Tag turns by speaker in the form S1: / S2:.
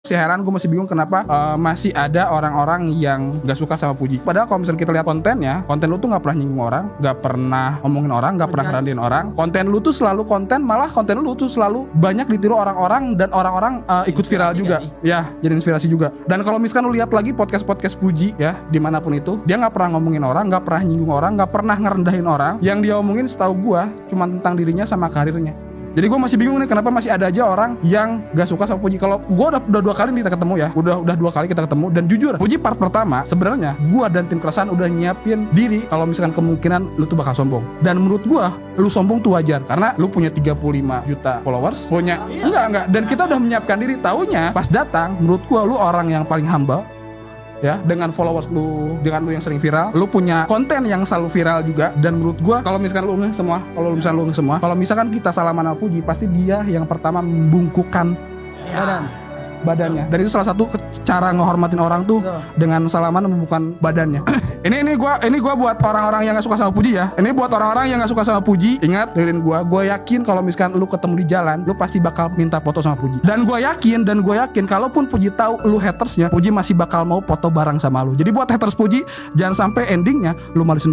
S1: masih heran, gue masih bingung kenapa masih ada orang-orang yang gak suka sama Puji. Padahal kalau misalnya kita lihat kontennya, konten lu tuh gak pernah nyinggung orang, gak pernah ngomongin orang, gak pernah ngerendahin orang. Konten lu tuh selalu malah konten lu tuh selalu banyak ditiru orang-orang, dan orang-orang ikut viral juga. Ya, jadi inspirasi juga. Dan kalau misalkan lu lihat lagi podcast Puji ya, dimanapun itu, dia gak pernah ngomongin orang, gak pernah nyinggung orang, gak pernah ngerendahin orang. Yang dia omongin setahu gue cuma tentang dirinya sama karirnya. Jadi gue masih bingung nih kenapa masih ada aja orang yang gak suka sama Puji. Kalau gue udah 2 kali nih kita ketemu ya, udah 2 kali kita ketemu, dan jujur Puji part pertama sebenarnya gue dan tim keresahan udah nyiapin diri kalau misalkan kemungkinan lu tuh bakal sombong. Dan menurut gue lu sombong tuh wajar karena lu punya 35 juta followers, punya enggak, dan kita udah menyiapkan diri. Taunya pas datang menurut gue lu orang yang paling humble ya, dengan followers lu, dengan lu yang sering viral, lu punya konten yang selalu viral juga. Dan menurut gua kalau misalkan lu nge semua, kalau misalkan kita salaman sama Puji, pasti dia yang pertama membungkukkan badannya. Dan itu salah satu cara ngehormatin orang tuh dengan salaman membungkukkan badannya. ini gua buat orang-orang yang gak suka sama Puji ya. Ini buat orang-orang yang gak suka sama Puji, ingat dengerin gua yakin kalau misalkan lu ketemu di jalan, lu pasti bakal minta foto sama Puji. Dan gua yakin kalaupun Puji tahu lu hatersnya, Puji masih bakal mau foto bareng sama lu. Jadi buat haters Puji, jangan sampai endingnya lu malesin